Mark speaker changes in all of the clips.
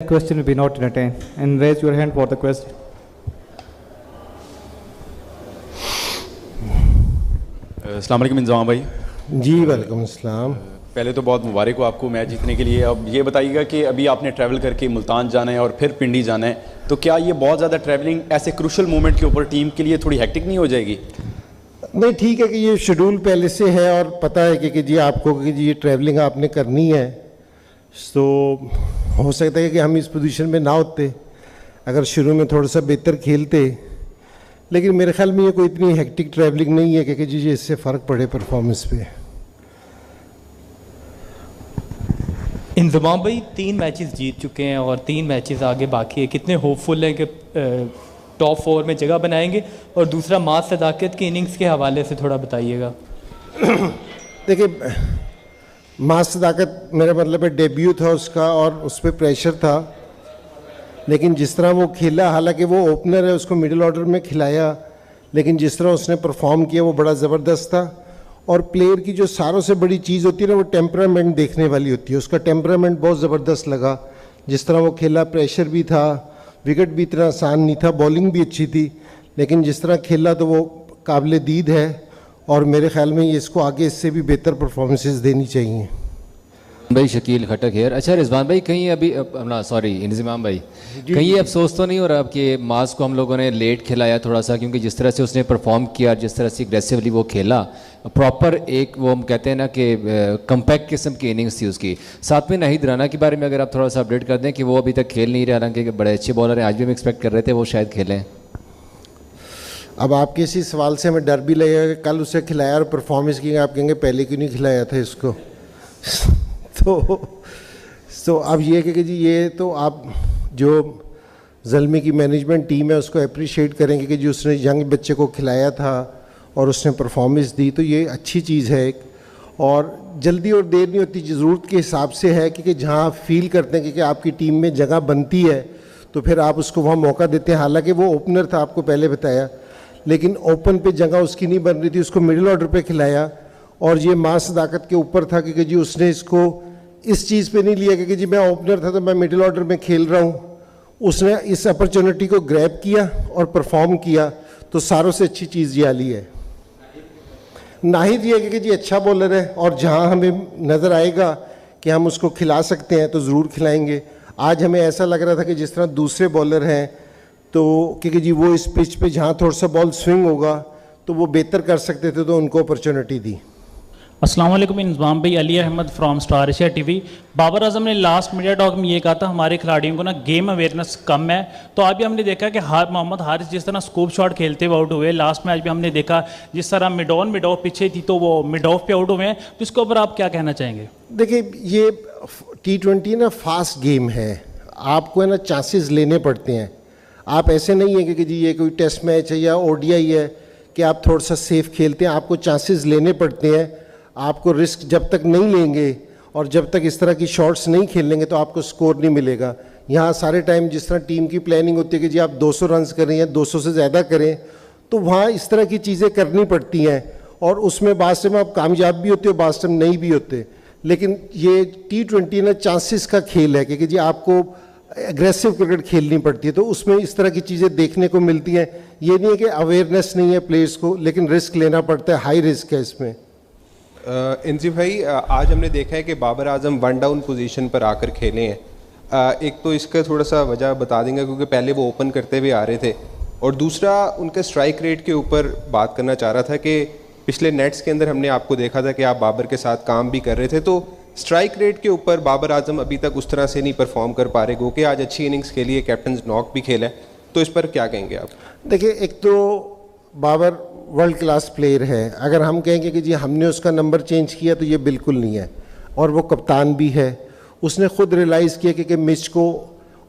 Speaker 1: Question will be not entertained. And raise your hand for the question.
Speaker 2: अस्सलाम वालेकुम इंज़ाम भाई।
Speaker 3: जी वालेकुम अस्सलाम।
Speaker 2: पहले तो बहुत मुबारक हो आपको मैच जीतने के लिए। अब ये बताइएगा कि अभी आपने ट्रैवल करके मुल्तान जाना है और फिर पिंडी जाना है, तो क्या ये बहुत ज़्यादा ट्रैवलिंग ऐसे क्रूशल मोमेंट के ऊपर टीम के लिए थोड़ी हेक्टिक नहीं हो जाएगी?
Speaker 3: नहीं, ठीक है कि ये शेड्यूल पहले से है और पता है कि जी आपको कि जी ये ट्रैवलिंग आपने करनी है, तो हो सकता है कि हम इस पोजीशन में ना होते अगर शुरू में थोड़ा सा बेहतर खेलते, लेकिन मेरे ख्याल में ये कोई इतनी हेक्टिक ट्रैवलिंग नहीं है कि जी इससे फ़र्क पड़े परफॉर्मेंस पे।
Speaker 4: इंज़माम भाई 3 मैचेस जीत चुके हैं और 3 मैचेस आगे बाकी है, कितने होपफुल हैं कि टॉप 4 में जगह बनाएंगे? और दूसरा मास सदाकत की इनिंग्स के हवाले से थोड़ा बताइएगा।
Speaker 3: देखिए, मास सदाकत मेरा मतलब है डेब्यू था उसका और उस पर प्रेशर था, लेकिन जिस तरह वो खेला, हालांकि वो ओपनर है, उसको मिडिल ऑर्डर में खिलाया, लेकिन जिस तरह उसने परफॉर्म किया वो बड़ा ज़बरदस्त था। और प्लेयर की जो सारों से बड़ी चीज़ होती है ना, वो टेम्परामेंट देखने वाली होती है। उसका टेम्परामेंट बहुत ज़बरदस्त लगा, जिस तरह वो खेला, प्रेशर भी था, विकेट भी इतना आसान नहीं था, बॉलिंग भी अच्छी थी, लेकिन जिस तरह खेला तो वो काबिल दीद है और मेरे ख्याल में ये इसको आगे इससे भी बेहतर परफॉर्मेंसेस देनी चाहिए।
Speaker 5: भाई शकील खटक हेयर। अच्छा रिजवान भाई, कहीं अभी अपना सॉरी इंज़माम भाई, कहीं ये अफसोस तो नहीं हो रहा कि मास को हम लोगों ने लेट खिलाया थोड़ा सा, क्योंकि जिस तरह से उसने परफॉर्म किया, जिस तरह से एग्रेसिवली वो खेला, प्रॉपर एक वो हम कहते हैं ना कि कम्पैक्ट किस्म की इनिंग्स थी उसकी। साथ में नाहिद राना के बारे में अगर आप थोड़ा सा अपडेट कर दें कि वो अभी तक खेल नहीं रहे, हालांकि बड़े अच्छे बॉलर हैं, आज भी हम एक्सपेक्ट कर रहे थे वो शायद खेलें।
Speaker 3: अब आपके इसी सवाल से हमें डर भी लगेगा कि कल उसे खिलाया और परफॉर्मेंस की आप कहेंगे पहले क्यों नहीं खिलाया था इसको। तो अब ये कि जी ये तो आप जो ज़ल्मी की मैनेजमेंट टीम है उसको अप्रिशिएट करेंगे कि जी उसने यंग बच्चे को खिलाया था और उसने परफॉर्मेंस दी, तो ये अच्छी चीज़ है एक। और जल्दी और देर नहीं होती, ज़रूरत के हिसाब से है कि जहाँ आप फील करते हैं कि आपकी टीम में जगह बनती है तो फिर आप उसको वहाँ मौका देते हैं। हालांकि वो ओपनर था, आपको पहले बताया, लेकिन ओपन पे जगह उसकी नहीं बन रही थी, उसको मिडिल ऑर्डर पे खिलाया। और ये मास सदाकत के ऊपर था कि जी उसने इसको इस चीज़ पे नहीं लिया कि जी मैं ओपनर था तो मैं मिडिल ऑर्डर में खेल रहा हूँ। उसने इस अपॉर्चुनिटी को ग्रैब किया और परफॉर्म किया, तो सारों से अच्छी चीज़ ये आली है। नाहिद ये कि जी अच्छा बॉलर है और जहाँ हमें नज़र आएगा कि हम उसको खिला सकते हैं तो ज़रूर खिलाएंगे। आज हमें ऐसा लग रहा था कि जिस तरह दूसरे बॉलर हैं तो क्योंकि जी वो इस पिच पे जहाँ थोड़ा सा बॉल स्विंग होगा तो वो बेहतर कर सकते थे, तो उनको अपॉर्चुनिटी दी।
Speaker 6: अस्सलाम वालेकुम इंज़माम भाई, Ali Ahmed from star Asia TV. Babar Azam ने लास्ट मीडिया टॉक में ये कहा था हमारे खिलाड़ियों को ना गेम अवेयरनेस कम है, तो अभी हमने देखा कि मोहम्मद हारिस जिस तरह स्कूप शॉट खेलते हुए आउट हुए, लास्ट मैच भी हमने देखा जिस तरह मिड ऑफ पीछे थी तो वो मिड ऑफ पे आउट हुए हैं, तो इसके ऊपर आप क्या कहना चाहेंगे?
Speaker 3: देखिए, ये T20 ना फास्ट गेम है, आपको है ना चांसेस लेने पड़ते हैं। आप ऐसे नहीं है कि जी ये कोई टेस्ट मैच है या ODI है कि आप थोड़ा सा सेफ खेलते हैं, आपको चांसेस लेने पड़ते हैं। आपको रिस्क जब तक नहीं लेंगे और जब तक इस तरह की शॉट्स नहीं खेलेंगे तो आपको स्कोर नहीं मिलेगा। यहाँ सारे टाइम जिस तरह टीम की प्लानिंग होती है कि जी आप 200 रन्स करें या 200 से ज़्यादा करें, तो वहाँ इस तरह की चीज़ें करनी पड़ती हैं और उसमें बाद में आप कामयाब भी होते हो, बाद में नहीं भी होते। लेकिन ये T20 ना चांसेस का खेल है कि जी आपको एग्रेसिव क्रिकेट खेलनी पड़ती है, तो उसमें इस तरह की चीज़ें देखने को मिलती हैं। ये नहीं है कि अवेयरनेस नहीं है प्लेयर्स को, लेकिन रिस्क लेना पड़ता है, हाई रिस्क है इसमें।
Speaker 7: इंजी भाई, आज हमने देखा है कि बाबर आजम 1 डाउन पोजीशन पर आकर खेले हैं। एक तो इसका थोड़ा सा वजह बता देंगे, क्योंकि पहले वो ओपन करते हुए आ रहे थे, और दूसरा उनके स्ट्राइक रेट के ऊपर बात करना चाह रहा था कि पिछले नेट्स के अंदर हमने आपको देखा था कि आप बाबर के साथ काम भी कर रहे थे, तो स्ट्राइक रेट के ऊपर बाबर आजम अभी तक उस तरह से नहीं परफॉर्म कर पा रहे, गो कि आज अच्छी इनिंग्स के लिए कैप्टन नॉक भी खेला है, तो इस पर क्या कहेंगे आप?
Speaker 3: देखिए, एक तो बाबर वर्ल्ड क्लास प्लेयर है, अगर हम कहेंगे कि जी हमने उसका नंबर चेंज किया तो ये बिल्कुल नहीं है। और वो कप्तान भी है, उसने ख़ुद रियलाइज़ किया कि मिच को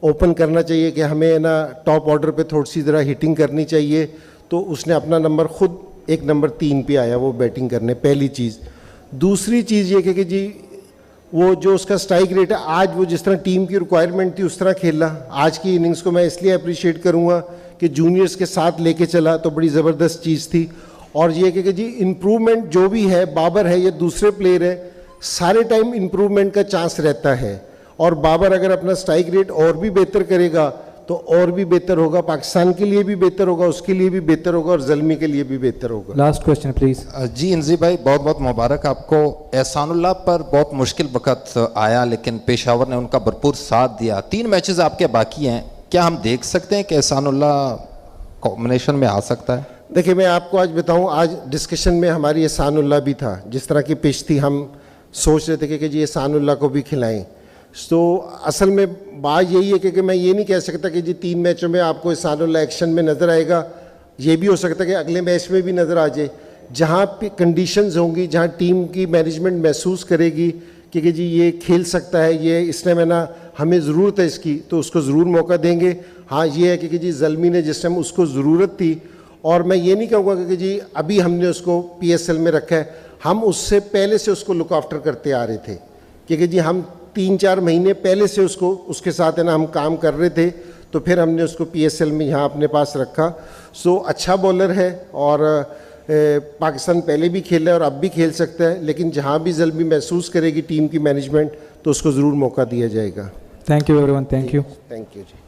Speaker 3: ओपन करना चाहिए, कि हमें ना टॉप ऑर्डर पे थोड़ी सी ज़रा हिटिंग करनी चाहिए, तो उसने अपना नंबर ख़ुद एक नंबर 3 पे आया वो बैटिंग करने, पहली चीज़। दूसरी चीज़ ये कि जी वो जो उसका स्ट्राइक रेट है, आज वो जिस तरह टीम की रिक्वायरमेंट थी उस तरह खेला। आज की इनिंग्स को मैं इसलिए अप्रिशिएट करूँगा कि जूनियर्स के साथ लेके चला, तो बड़ी ज़बरदस्त चीज़ थी। और ये कि जी इम्प्रूवमेंट जो भी है, बाबर है या दूसरे प्लेयर है, सारे टाइम इम्प्रूवमेंट का चांस रहता है। और बाबर अगर अपना स्ट्राइक रेट और भी बेहतर करेगा तो और भी बेहतर होगा, पाकिस्तान के लिए भी बेहतर होगा, उसके लिए भी बेहतर होगा और ज़ल्मी के लिए भी बेहतर होगा।
Speaker 1: Last question, please.
Speaker 8: जी इंजी भाई, बहुत बहुत मुबारक आपको। एहसानुल्लाह पर बहुत मुश्किल वक्त आया लेकिन पेशावर ने उनका भरपूर साथ दिया। 3 मैचेस आपके बाकी हैं, क्या हम देख सकते हैं कि एहसानुल्लाह कॉम्बिनेशन में आ सकता है?
Speaker 3: देखिए मैं आपको आज बताऊं, आज डिस्कशन में हमारी एहसानुल्लाह भी था, जिस तरह की पिच थी हम सोच रहे थे कि जी एहसानुल्लाह को भी खिलाएं। तो असल में बात यही है कि मैं ये नहीं कह सकता कि जी 3 मैचों में आपको एहसानुल्लाह एक्शन में नज़र आएगा, ये भी हो सकता है कि अगले मैच में भी नज़र आ जाए। जहाँ पे कंडीशंस होंगी, जहाँ टीम की मैनेजमेंट महसूस करेगी कि जी ये खेल सकता है, ये इसने में ना हमें ज़रूरत है इसकी, तो उसको ज़रूर मौका देंगे। हाँ ये है कि जी ज़ल्मी ने जिस टाइम उसको ज़रूरत थी, और मैं ये नहीं कहूँगा कि जी अभी हमने उसको PSL में रखा है, हम उससे पहले से उसको लुक आफ्टर करते आ रहे थे, क्योंकि जी हम 3-4 महीने पहले से उसको उसके साथ है ना हम काम कर रहे थे, तो फिर हमने उसको PSL में यहाँ अपने पास रखा। सो अच्छा बॉलर है और पाकिस्तान पहले भी खेला है और अब भी खेल सकता है, लेकिन जहाँ भी ज़ल्मी महसूस करेगी टीम की मैनेजमेंट तो उसको ज़रूर मौका दिया जाएगा।
Speaker 1: Thank you, everyone. Thank you.
Speaker 3: Thank you ji.